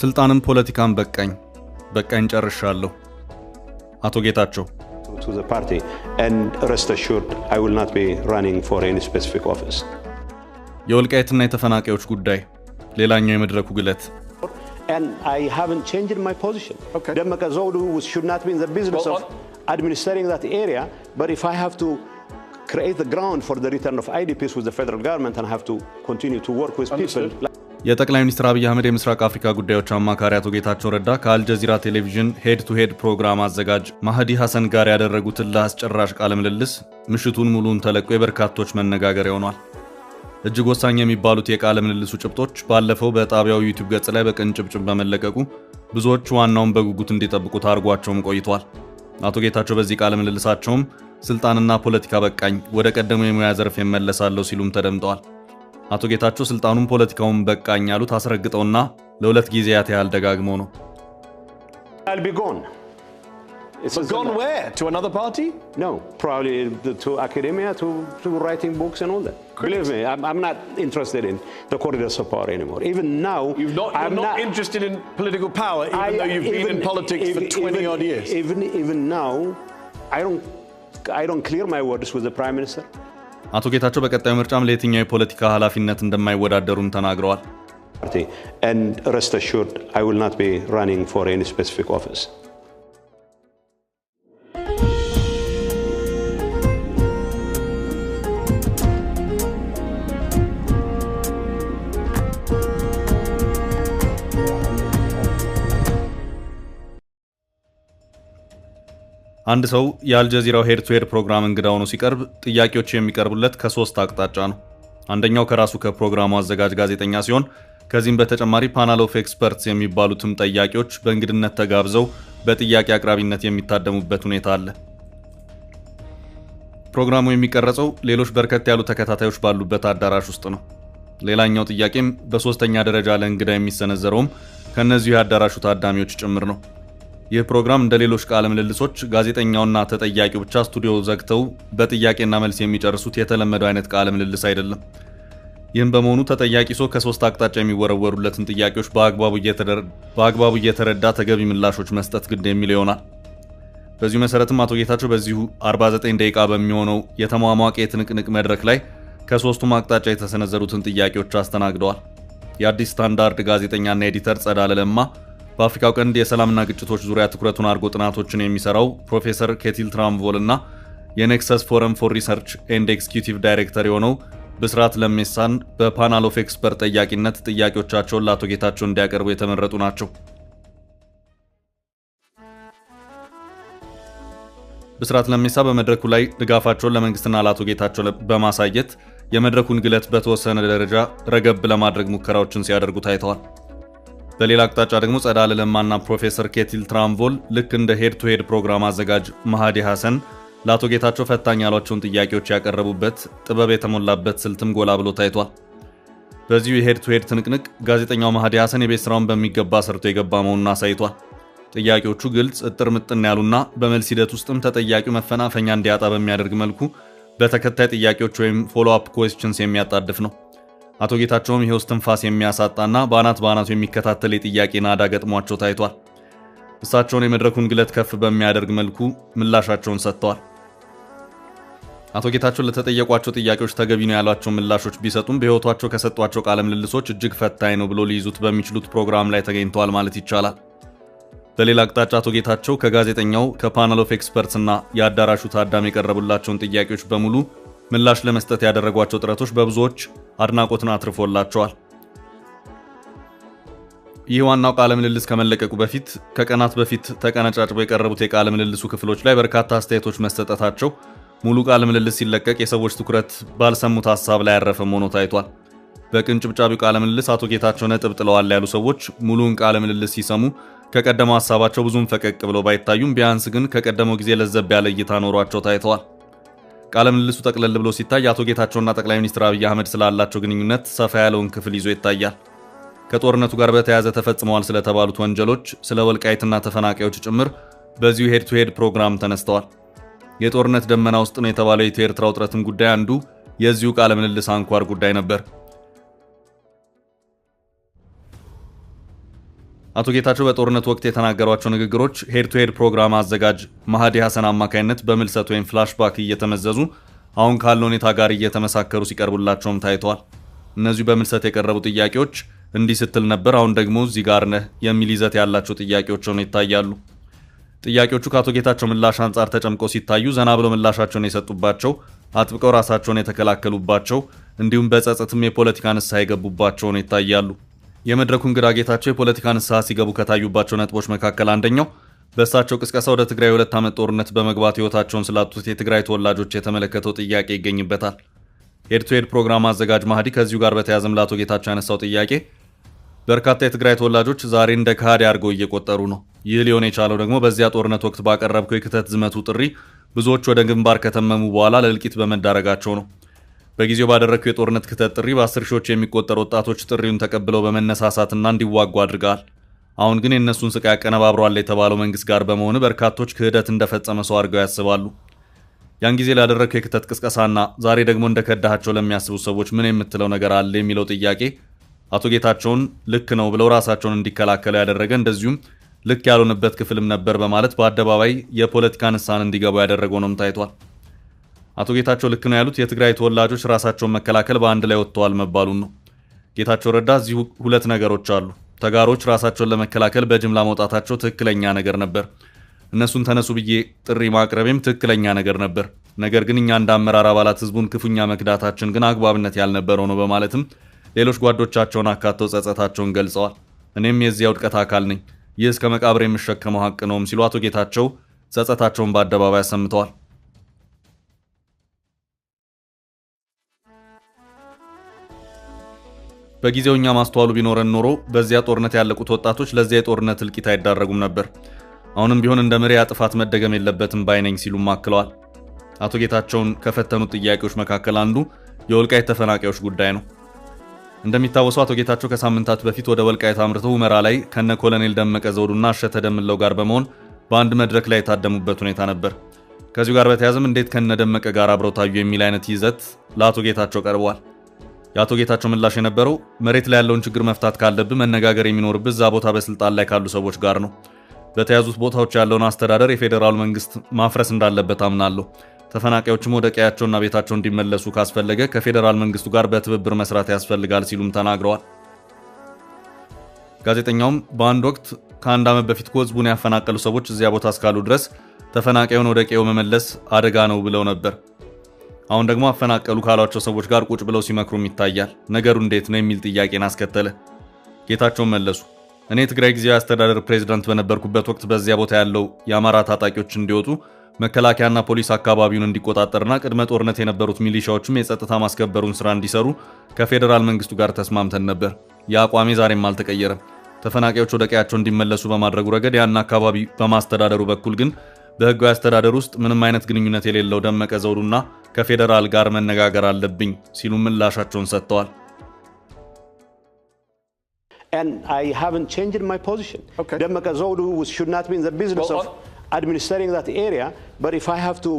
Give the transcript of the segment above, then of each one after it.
ስልጣንም ፖለቲካን በቃኝ ጨርሻለሁ። አቶ ጌታቸው to the party and rest assured I will not be running for any specific office. የወልቃይትና የተፈናቃዮች ጉዳይ ሌላኛው የመድረኩ ግለት And I haven't changed my position. Demeke Zewde should not be in the business of administering that area, but if I have to create the ground for the return of IDPs with the federal government and have to continue to work with people. የጠቅላይ ሚኒስትር አብይ አህመድ የምስራቅ አፍሪካ ጉዳዮች አማካሪ አቶ ጌታቸው ረዳ ከአልጀዚራ ቴሌቪዥን ሄድ ቱ ሄድ ፕሮግራም አዘጋጅ ማህዲ ሐሰን ጋር ያደረጉትን ለአስጨራሽ ቃለ ምልልስ ምሽቱን ሙሉን ተለቆ የበርካቶች መነጋገሪያ ሆኗል። እጅግ ወሳኝ የሚባሉት የቃለ ምልልሱ ጭብጦች ባለፈው በጣቢያው ዩቲዩብ ገጽ ላይ በቅንጭብጭብ በመለቀቁ ብዙዎች ዋናውን በጉጉት እንዲጠብቁት አድርጓቸውም ቆይቷል። አቶ ጌታቸው በዚህ ቃለ ምልልሳቸውም ስልጣንና ፖለቲካ በቃኝ፣ ወደ ቀደመው የሙያ ዘርፍ እመለሳለሁ ሲሉም ተደምጠዋል። አቶ ጌታቸው ስልጣኑን ፖለቲካውን በቃኝ ያሉት አስረግጠውና ለሁለት ጊዜያት ያህል ደጋግመው ነው። I'll be gone. But gone where? To another party? No, probably to academia, to writing books and all that. Believe me, I'm not interested in the corridors of power anymore. Even now, you're not interested in political power, even though you've been in politics for 20 odd years. Even now, I don't clear my words with the Prime Minister. አቶ ጌታቸው በቀጣዩ ምርጫም ለየትኛው የፖለቲካ ኃላፊነት እንደማይወዳደሩም ተናግረዋል። And rest assured I will not be running for any specific office. አንድ ሰው የአልጀዚራው ሄድ ቱ ሄድ ፕሮግራም እንግዳ ሆኖ ሲቀርብ ጥያቄዎች የሚቀርቡለት ከሶስት አቅጣጫ ነው። አንደኛው ከራሱ ከፕሮግራሙ አዘጋጅ ጋዜጠኛ ሲሆን ከዚህም በተጨማሪ ፓናል ኦፍ ኤክስፐርትስ የሚባሉትም ጠያቂዎች በእንግድነት ተጋብዘው በጥያቄ አቅራቢነት የሚታደሙበት ሁኔታ አለ። ፕሮግራሙ የሚቀረጸው ሌሎች በርከት ያሉ ተከታታዮች ባሉበት አዳራሽ ውስጥ ነው። ሌላኛው ጥያቄም በሶስተኛ ደረጃ ለእንግዳ የሚሰነዘረውም ከነዚህ የአዳራሹ ታዳሚዎች ጭምር ነው። ይህ ፕሮግራም እንደ ሌሎች ቃለ ምልልሶች ጋዜጠኛውና ተጠያቂው ብቻ ስቱዲዮ ዘግተው በጥያቄና መልስ የሚጨርሱት የተለመደው አይነት ቃለ ምልልስ አይደለም። ይህም በመሆኑ ተጠያቂ ሰው ከሶስት አቅጣጫ የሚወረወሩለትን ጥያቄዎች በአግባቡ እየተረዳ ተገቢ ምላሾች መስጠት ግድ የሚል ይሆናል። በዚሁ መሰረትም አቶ ጌታቸው በዚሁ 49 ደቂቃ በሚሆነው የተሟሟቀ የትንቅንቅ መድረክ ላይ ከሶስቱም አቅጣጫ የተሰነዘሩትን ጥያቄዎች አስተናግደዋል። የአዲስ ስታንዳርድ ጋዜጠኛና ኤዲተር ጸዳለ ለማ፣ በአፍሪካው ቀንድ የሰላምና ግጭቶች ዙሪያ ትኩረቱን አድርጎ ጥናቶችን የሚሰራው ፕሮፌሰር ኬቲል ትራምቮል እና የኔክሰስ ፎረም ፎር ሪሰርች ኤንድ ኤክስኪዩቲቭ ዳይሬክተር የሆነው ብስራት ለሜሳን በፓናል ኦፍ ኤክስፐርት ጠያቂነት ጥያቄዎቻቸውን ለአቶ ጌታቸው እንዲያቀርቡ የተመረጡ ናቸው። ብስራት ለሜሳ በመድረኩ ላይ ድጋፋቸውን ለመንግስትና ለአቶ ጌታቸው በማሳየት የመድረኩን ግለት በተወሰነ ደረጃ ረገብ ለማድረግ ሙከራዎችን ሲያደርጉ ታይተዋል። በሌላ አቅጣጫ ደግሞ ጸዳለ ለማና ፕሮፌሰር ኬቲል ትራምቮል ልክ እንደ ሄድ ቱ ሄድ ፕሮግራም አዘጋጅ ማህዲ ሐሰን ለአቶ ጌታቸው ፈታኝ ያሏቸውን ጥያቄዎች ያቀረቡበት ጥበብ የተሞላበት ስልትም ጎላ ብሎ ታይቷል። በዚሁ የሄድ ቱ ሄድ ትንቅንቅ ጋዜጠኛው ማህዲ ሐሰን የቤት ስራውን በሚገባ ሰርቶ የገባ መሆኑን አሳይቷል። ጥያቄዎቹ ግልጽ፣ እጥር ምጥን ያሉና በመልስ ሂደት ውስጥም ተጠያቂው መፈናፈኛ እንዲያጣ በሚያደርግ መልኩ በተከታይ ጥያቄዎች ወይም ፎሎ አፕ ኩዌስችንስ የሚያጣድፍ ነው። አቶ ጌታቸውም ይሄው እስትንፋስ የሚያሳጣና በአናቱ የሚከታተል የጥያቄ ናዳ ገጥሟቸው ታይቷል። እሳቸውን የመድረኩን ግለት ከፍ በሚያደርግ መልኩ ምላሻቸውን ሰጥተዋል። አቶ ጌታቸው ለተጠየቋቸው ጥያቄዎች ተገቢ ነው ያሏቸው ምላሾች ቢሰጡም በህይወታቸው ከሰጧቸው ቃለ ምልልሶች እጅግ ፈታኝ ነው ብሎ ሊይዙት በሚችሉት ፕሮግራም ላይ ተገኝተዋል ማለት ይቻላል። በሌላ አቅጣጫ አቶ ጌታቸው ከጋዜጠኛው ከፓናል ኦፍ ኤክስፐርትስ እና የአዳራሹ ታዳሚ የቀረቡላቸውን ጥያቄዎች በሙሉ ምላሽ ለመስጠት ያደረጓቸው ጥረቶች በብዙዎች አድናቆትን አትርፎላቸዋል። ይህ ዋናው ቃለ ምልልስ ከመለቀቁ በፊት ከቀናት በፊት ተቀነጫጭበው የቀረቡት የቃለ ምልልሱ ክፍሎች ላይ በርካታ አስተያየቶች መሰጠታቸው ሙሉ ቃለ ምልልስ ሲለቀቅ የሰዎች ትኩረት ባልሰሙት ሐሳብ ላይ ያረፈ ሆኖ ታይቷል። በቅንጭብጫቢው ቃለ ምልልስ አቶ ጌታቸው ነጥብ ጥለዋል ያሉ ሰዎች ሙሉውን ቃለ ምልልስ ሲሰሙ ከቀደመው ሐሳባቸው ብዙም ፈቀቅ ብለው ባይታዩም ቢያንስ ግን ከቀደመው ጊዜ ለዘብ ያለ እይታ ኖሯቸው ታይተዋል። ቃለ ምልልሱ ጠቅለል ብሎ ሲታይ አቶ ጌታቸውና ጠቅላይ ሚኒስትር አብይ አህመድ ስላላቸው ግንኙነት ሰፋ ያለውን ክፍል ይዞ ይታያል። ከጦርነቱ ጋር በተያያዘ ተፈጽመዋል ስለተባሉት ወንጀሎች፣ ስለ ወልቃይትና ተፈናቃዮች ጭምር በዚሁ ሄድ ቱ ሄድ ፕሮግራም ተነስተዋል። የጦርነት ደመና ውስጥ ነው የተባለው የኢትዮ ኤርትራ ውጥረትም ጉዳይ አንዱ የዚሁ ቃለ ምልልስ አንኳር ጉዳይ ነበር። አቶ ጌታቸው በጦርነት ወቅት የተናገሯቸው ንግግሮች ሄድ ቱ ሄድ ፕሮግራም አዘጋጅ ማህዲ ሐሰን አማካይነት በምልሰት ወይም ፍላሽባክ እየተመዘዙ አሁን ካለው ሁኔታ ጋር እየተመሳከሩ ሲቀርቡላቸውም ታይተዋል። እነዚህ በምልሰት የቀረቡ ጥያቄዎች እንዲህ ስትል ነበር፣ አሁን ደግሞ እዚህ ጋር ነህ የሚል ይዘት ያላቸው ጥያቄዎች ሆነው ይታያሉ። ጥያቄዎቹ ከአቶ ጌታቸው ምላሽ አንጻር ተጨምቀው ሲታዩ ዘና ብለው ምላሻቸውን የሰጡባቸው፣ አጥብቀው ራሳቸውን የተከላከሉባቸው፣ እንዲሁም በጸጸትም የፖለቲካ ንስሐ የገቡባቸው ሆነው ይታያሉ። የመድረኩ እንግዳ ጌታቸው የፖለቲካ ንስሐ ሲገቡ ከታዩባቸው ነጥቦች መካከል አንደኛው በእሳቸው ቅስቀሳ ወደ ትግራይ 2 ዓመት ጦርነት በመግባት ህይወታቸውን ስላጡት የትግራይ ተወላጆች የተመለከተው ጥያቄ ይገኝበታል። ሄድ ቱ ሄድ ፕሮግራም አዘጋጅ ማህዲ ከዚሁ ጋር በተያያዘም ለአቶ ጌታቸው ያነሳው ጥያቄ በርካታ የትግራይ ተወላጆች ዛሬ እንደ ካህዲ አድርገው እየቆጠሩ ነው። ይህ ሊሆን የቻለው ደግሞ በዚያ ጦርነት ወቅት ባቀረብከው የክተት ዝመቱ ጥሪ ብዙዎች ወደ ግንባር ከተመሙ በኋላ ለእልቂት በመዳረጋቸው ነው። በጊዜው ባደረግከው የጦርነት ክተት ጥሪ በ10 ሺዎች የሚቆጠሩ ወጣቶች ጥሪውን ተቀብለው በመነሳሳትና እንዲዋጉ አድርገዋል። አሁን ግን የእነሱን ስቃይ ያቀነባብሯል የተባለው መንግስት ጋር በመሆኑ በርካቶች ክህደት እንደፈጸመ ሰው አድርገው ያስባሉ። ያን ጊዜ ላደረግከው የክተት ቅስቀሳና ዛሬ ደግሞ እንደከዳሃቸው ለሚያስቡ ሰዎች ምን የምትለው ነገር አለ የሚለው ጥያቄ አቶ ጌታቸውን ልክ ነው ብለው ራሳቸውን እንዲከላከሉ ያደረገ እንደዚሁም ልክ ያልሆነበት ክፍልም ነበር በማለት በአደባባይ የፖለቲካ ንስሐን እንዲገቡ ያደረገው ነውም ታይቷል። አቶ ጌታቸው ልክ ነው ያሉት የትግራይ ተወላጆች ራሳቸውን መከላከል በአንድ ላይ ወጥተዋል መባሉን ነው። ጌታቸው ረዳ እዚሁ ሁለት ነገሮች አሉ። ተጋሮች ራሳቸውን ለመከላከል በጅምላ መውጣታቸው ትክክለኛ ነገር ነበር። እነሱን ተነሱ ብዬ ጥሪ ማቅረቤም ትክክለኛ ነገር ነበር። ነገር ግን እኛ እንደ አመራር አባላት ህዝቡን ክፉኛ መክዳታችን ግን አግባብነት ያልነበረው ነው በማለትም ሌሎች ጓዶቻቸውን አካተው ጸጸታቸውን ገልጸዋል። እኔም የዚያ ውድቀት አካል ነኝ፣ ይህ እስከ መቃብር የሚሸከመው ሀቅ ነውም ሲሉ አቶ ጌታቸው ጸጸታቸውን በአደባባይ አሰምተዋል። በጊዜው እኛ ማስተዋሉ ቢኖረን ኖሮ በዚያ ጦርነት ያለቁት ወጣቶች ለዚያ የጦርነት እልቂት አይዳረጉም ነበር። አሁንም ቢሆን እንደ መሪያ ጥፋት መደገም የለበትም ባይነኝ ሲሉም አክለዋል። አቶ ጌታቸውን ከፈተኑት ጥያቄዎች መካከል አንዱ የወልቃይት ተፈናቃዮች ጉዳይ ነው። እንደሚታወሰው አቶ ጌታቸው ከሳምንታት በፊት ወደ ወልቃይት አምርተው ሁመራ ላይ ከነ ኮሎኔል ደመቀ ዘውዱና አሸተ ደምለው ጋር በመሆን በአንድ መድረክ ላይ የታደሙበት ሁኔታ ነበር። ከዚሁ ጋር በተያያዘም እንዴት ከነ ደመቀ ጋር አብረው ታዩ የሚል አይነት ይዘት ለአቶ ጌታቸው ቀርቧል። የአቶ ጌታቸው ምላሽ የነበረው መሬት ላይ ያለውን ችግር መፍታት ካለብህ መነጋገር የሚኖርብህ እዛ ቦታ በስልጣን ላይ ካሉ ሰዎች ጋር ነው። በተያዙት ቦታዎች ያለውን አስተዳደር የፌዴራል መንግስት ማፍረስ እንዳለበት አምናለሁ። ተፈናቃዮችም ወደ ቀያቸውና ቤታቸው እንዲመለሱ ካስፈለገ ከፌዴራል መንግስቱ ጋር በትብብር መስራት ያስፈልጋል ሲሉም ተናግረዋል። ጋዜጠኛውም በአንድ ወቅት ከአንድ ዓመት በፊት ህዝቡን ያፈናቀሉ ሰዎች እዚያ ቦታ እስካሉ ድረስ ተፈናቃዩን ወደ ቀየው መመለስ አደጋ ነው ብለው ነበር። አሁን ደግሞ አፈናቀሉ ካሏቸው ሰዎች ጋር ቁጭ ብለው ሲመክሩም ይታያል። ነገሩ እንዴት ነው የሚል ጥያቄን አስከተለ። ጌታቸውን መለሱ። እኔ ትግራይ ጊዜያዊ አስተዳደር ፕሬዝዳንት በነበርኩበት ወቅት በዚያ ቦታ ያለው የአማራ ታጣቂዎች እንዲወጡ መከላከያና ፖሊስ አካባቢውን እንዲቆጣጠርና ቅድመ ጦርነት የነበሩት ሚሊሻዎችም የጸጥታ ማስከበሩን ስራ እንዲሰሩ ከፌዴራል መንግስቱ ጋር ተስማምተን ነበር። የአቋሜ ዛሬም አልተቀየረም። ተፈናቃዮች ወደ ቀያቸው እንዲመለሱ በማድረጉ ረገድ ያን አካባቢ በማስተዳደሩ በኩል ግን በህጋዊ አስተዳደር ውስጥ ምንም አይነት ግንኙነት የሌለው ደመቀ ዘውዱና ከፌዴራል ጋር መነጋገር አለብኝ ሲሉ ምላሻቸውን ሰጥተዋል። And I haven't changed my position. Okay. Demeka Zewdu should not be in the business of administering that area, but if I have to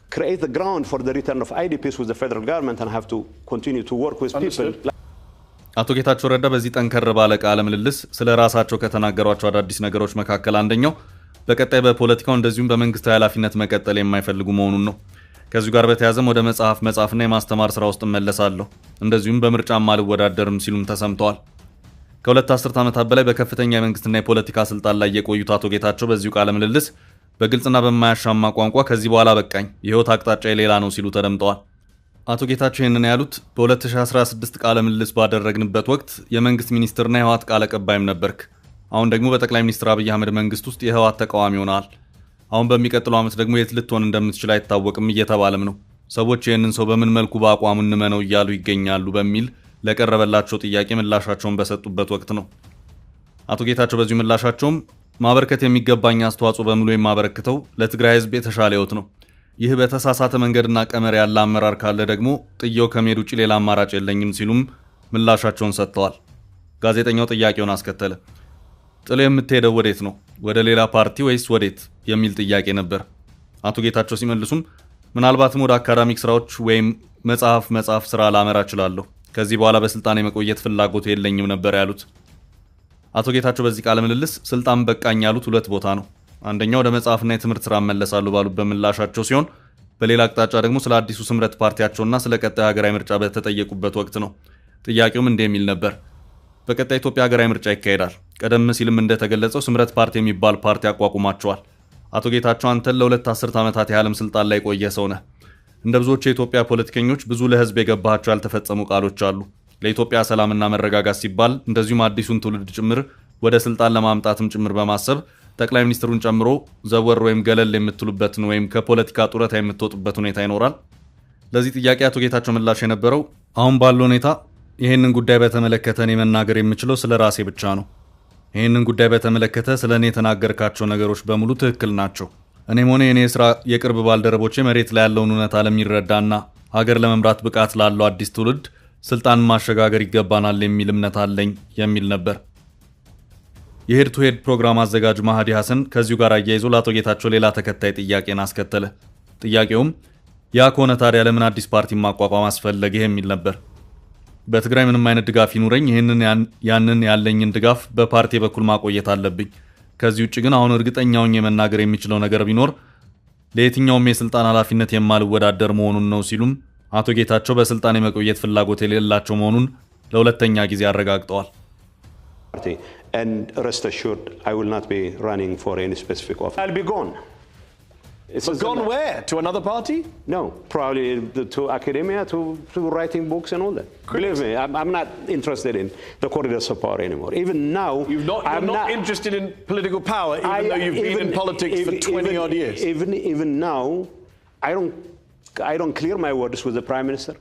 create the ground for the return of IDPs with the federal government and have to continue to work with people. አቶ ጌታቸው ረዳ በዚህ ጠንከር ባለ ቃለ ምልልስ ስለ ራሳቸው ከተናገሯቸው አዳዲስ ነገሮች መካከል አንደኛው በቀጣይ በፖለቲካው እንደዚሁም በመንግስታዊ ኃላፊነት መቀጠል የማይፈልጉ መሆኑን ነው። ከዚሁ ጋር በተያያዘም ወደ መጻፍና የማስተማር ስራ ውስጥ እመለሳለሁ፣ እንደዚሁም በምርጫም አልወዳደርም ሲሉም ተሰምተዋል። ከሁለት አስርት ዓመታት በላይ በከፍተኛ የመንግስትና የፖለቲካ ስልጣን ላይ የቆዩት አቶ ጌታቸው በዚሁ ቃለ ምልልስ በግልጽና በማያሻማ ቋንቋ ከዚህ በኋላ በቃኝ፣ የህይወት አቅጣጫ ሌላ ነው ሲሉ ተደምጠዋል። አቶ ጌታቸው ይህንን ያሉት በ2016 ቃለ ምልልስ ባደረግንበት ወቅት የመንግስት ሚኒስትርና የህወሓት ቃል አቀባይም ነበርክ። አሁን ደግሞ በጠቅላይ ሚኒስትር አብይ አህመድ መንግስት ውስጥ የህወሓት ተቃዋሚ ሆነሃል። አሁን በሚቀጥለው ዓመት ደግሞ የት ልትሆን እንደምትችል አይታወቅም እየተባለም ነው። ሰዎች ይህንን ሰው በምን መልኩ በአቋሙ እንመነው እያሉ ይገኛሉ በሚል ለቀረበላቸው ጥያቄ ምላሻቸውን በሰጡበት ወቅት ነው። አቶ ጌታቸው በዚሁ ምላሻቸውም ማበርከት የሚገባኝ አስተዋጽኦ በሙሉ የማበረክተው ለትግራይ ህዝብ የተሻለ ህይወት ነው። ይህ በተሳሳተ መንገድና ቀመር ያለ አመራር ካለ ደግሞ ጥየው ከመሄድ ውጪ ሌላ አማራጭ የለኝም ሲሉም ምላሻቸውን ሰጥተዋል። ጋዜጠኛው ጥያቄውን አስከተለ። ጥሎ የምትሄደው ወዴት ነው? ወደ ሌላ ፓርቲ ወይስ ወዴት የሚል ጥያቄ ነበር። አቶ ጌታቸው ሲመልሱም ምናልባትም ወደ አካዳሚክ ስራዎች ወይም መጽሐፍ ስራ ላመራ እችላለሁ። ከዚህ በኋላ በስልጣን የመቆየት ፍላጎት የለኝም ነበር ያሉት። አቶ ጌታቸው በዚህ ቃለ ምልልስ ስልጣን በቃኝ ያሉት ሁለት ቦታ ነው። አንደኛው ወደ መጽሐፍና የትምህርት ስራ መለሳሉ ባሉት በምላሻቸው ሲሆን በሌላ አቅጣጫ ደግሞ ስለ አዲሱ ስምረት ፓርቲያቸውና ስለ ቀጣይ ሀገራዊ ምርጫ በተጠየቁበት ወቅት ነው። ጥያቄውም እንደሚል ነበር። በቀጣይ ኢትዮጵያ ሀገራዊ ምርጫ ይካሄዳል። ቀደም ሲልም እንደተገለጸው ስምረት ፓርቲ የሚባል ፓርቲ አቋቁማቸዋል። አቶ ጌታቸው አንተን ለሁለት አስርት ዓመታት ያህልም ስልጣን ላይ ቆየ ሰው ነህ። እንደ ብዙዎች የኢትዮጵያ ፖለቲከኞች ብዙ ለህዝብ የገባቸው ያልተፈጸሙ ቃሎች አሉ። ለኢትዮጵያ ሰላምና መረጋጋት ሲባል እንደዚሁም አዲሱን ትውልድ ጭምር ወደ ስልጣን ለማምጣትም ጭምር በማሰብ ጠቅላይ ሚኒስትሩን ጨምሮ ዘወር ወይም ገለል የምትሉበትን ወይም ከፖለቲካ ጡረታ የምትወጡበት ሁኔታ ይኖራል። ለዚህ ጥያቄ አቶ ጌታቸው ምላሽ የነበረው አሁን ባለው ሁኔታ ይሄንን ጉዳይ በተመለከተ እኔ መናገር የምችለው ስለ ራሴ ብቻ ነው። ይሄንን ጉዳይ በተመለከተ ስለ እኔ የተናገርካቸው ነገሮች በሙሉ ትክክል ናቸው። እኔም ሆነ የኔ ስራ የቅርብ ባልደረቦቼ መሬት ላይ ያለውን እውነታ ለሚረዳና ሀገር ለመምራት ብቃት ላለው አዲስ ትውልድ ስልጣን ማሸጋገር ይገባናል የሚል እምነት አለኝ የሚል ነበር። የሄድ ቱ ሄድ ፕሮግራም አዘጋጅ ማህዲ ሐሰን ከዚሁ ጋር አያይዞ ለአቶ ጌታቸው ሌላ ተከታይ ጥያቄን አስከተለ። ጥያቄውም ያ ከሆነ ታዲያ ለምን አዲስ ፓርቲ ማቋቋም አስፈለገ የሚል ነበር። በትግራይ ምንም አይነት ድጋፍ ይኑረኝ ያንን ያለኝን ድጋፍ በፓርቲ በኩል ማቆየት አለብኝ። ከዚህ ውጭ ግን አሁን እርግጠኛውን የመናገር የሚችለው ነገር ቢኖር ለየትኛውም የስልጣን ኃላፊነት የማልወዳደር መሆኑን ነው ሲሉም አቶ ጌታቸው በስልጣን የመቆየት ፍላጎት የሌላቸው መሆኑን ለሁለተኛ ጊዜ አረጋግጠዋል። And rest assured, I will not be running for any specific office. I'll be gone. But gone where? To another party? No, probably to academia, to writing books and all that. Believe me, I'm not interested in the corridors of power anymore. Even now, you're not interested in political power, even though you've been in politics for 20 odd years. Even now, I don't clear my words with the Prime Minister.